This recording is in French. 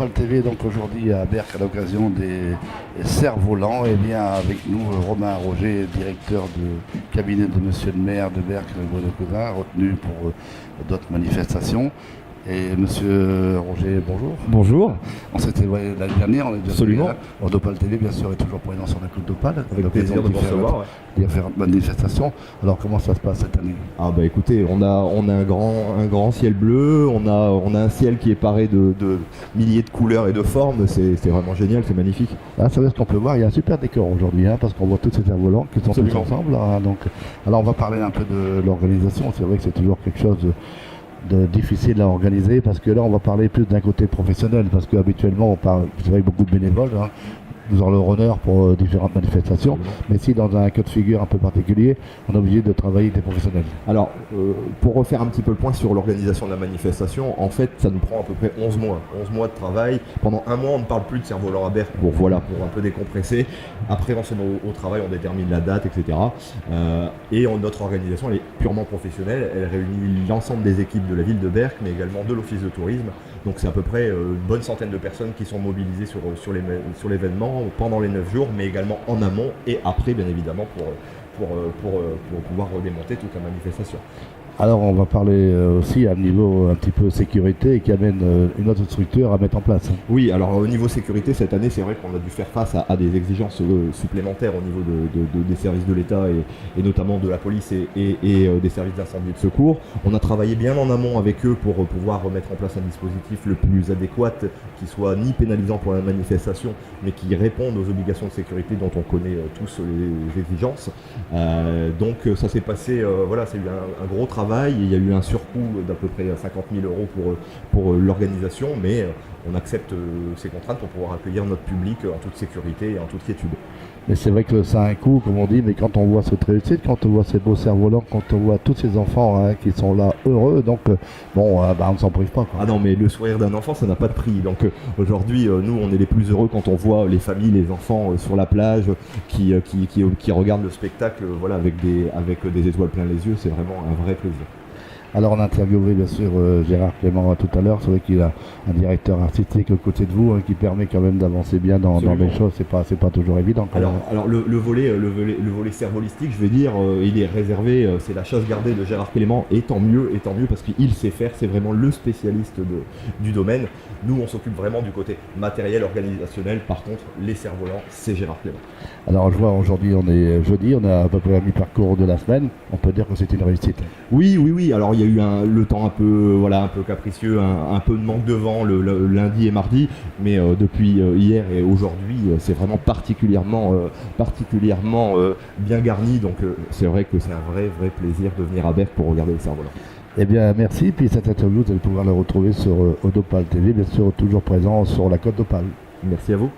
Odopal TV, donc aujourd'hui à Berck à l'occasion des cerfs-volants. Et bien avec nous Romain Roger, directeur du cabinet de monsieur le maire de Berck, Bruno Cousin, retenu pour d'autres manifestations. Et monsieur Roger, bonjour. Bonjour. On s'était voyé l'année dernière, on est déjà Absolument. Odopal TV bien sûr est toujours présent sur la côte d'Opale. Avec plaisir de vous recevoir. Différentes manifestations. Alors comment ça se passe cette année? Ah bah écoutez, on a un grand ciel bleu, on a un ciel qui est paré de milliers de couleurs et de formes, c'est vraiment génial, c'est magnifique. Ah, ça veut dire ce qu'on peut voir, il y a un super décor aujourd'hui, parce qu'on voit tous ces cerfs-volants qui sont tous ensemble. Alors on va parler un peu de l'organisation, c'est vrai que c'est toujours quelque chose de difficile à organiser parce que là on va parler plus d'un côté professionnel parce qu'habituellement on parle, c'est vrai, beaucoup de bénévoles, nous avons le honneur pour différentes manifestations, mais si dans un cas de figure un peu particulier, on est obligé de travailler avec des professionnels. Alors, pour refaire un petit peu le point sur l'organisation de la manifestation, en fait, ça nous prend à peu près 11 mois. 11 mois de travail. Pendant un mois, on ne parle plus de cerfs-volants à Berck pour un peu décompresser. Après, on se met au travail, on détermine la date, etc. Et notre organisation, elle est purement professionnelle. Elle réunit l'ensemble des équipes de la ville de Berck, mais également de l'office de tourisme. Donc, c'est à peu près une bonne centaine de personnes qui sont mobilisées sur l'événement pendant les 9 jours, mais également en amont et après, bien évidemment, pour pouvoir redémonter toute la manifestation. Alors on va parler aussi à un niveau un petit peu sécurité qui amène une autre structure à mettre en place. Oui, alors au niveau sécurité, cette année, c'est vrai qu'on a dû faire face à des exigences supplémentaires au niveau des services de l'État et notamment de la police et des services d'incendie et de secours. On a travaillé bien en amont avec eux pour pouvoir mettre en place un dispositif le plus adéquat, qui soit ni pénalisant pour la manifestation, mais qui réponde aux obligations de sécurité dont on connaît tous les exigences. Donc ça s'est passé, c'est eu un gros travail. Il y a eu un surcoût d'à peu près 50 000 euros pour l'organisation, mais on accepte ces contraintes pour pouvoir accueillir notre public en toute sécurité et en toute quiétude. Mais c'est vrai que ça a un coût, comme on dit, mais quand on voit cette réussite, quand on voit ces beaux cerfs-volants, quand on voit tous ces enfants qui sont là heureux, donc on ne s'en prive pas, quoi. Ah non, mais le sourire d'un enfant, ça n'a pas de prix. Donc aujourd'hui, nous, on est les plus heureux quand on voit les familles, les enfants sur la plage qui regardent le spectacle avec des étoiles plein les yeux. C'est vraiment un vrai plaisir. Alors on a interviewé bien sûr Gérard Clément tout à l'heure, c'est vrai qu'il a un directeur artistique aux côtés de vous qui permet quand même d'avancer bien dans les choses, c'est pas toujours évident. Alors le volet cervolistique, je vais dire, il est réservé, c'est la chasse gardée de Gérard Clément, et tant mieux parce qu'il sait faire, c'est vraiment le spécialiste du domaine. Nous on s'occupe vraiment du côté matériel, organisationnel, par contre les cerfs-volants, c'est Gérard Clément. Alors je vois aujourd'hui on est jeudi, on a à peu près à mi-parcours de la semaine, on peut dire que c'est une réussite. Oui, alors il y a eu le temps un peu capricieux, un peu de manque de vent le lundi et mardi, mais depuis hier et aujourd'hui, c'est vraiment particulièrement bien garni, donc c'est vrai que c'est un vrai plaisir de venir à Berck pour regarder les cerfs-volants. Eh bien merci, puis cette interview vous allez pouvoir la retrouver sur Odopal TV, bien sûr toujours présent sur la côte d'Opale. Merci à vous.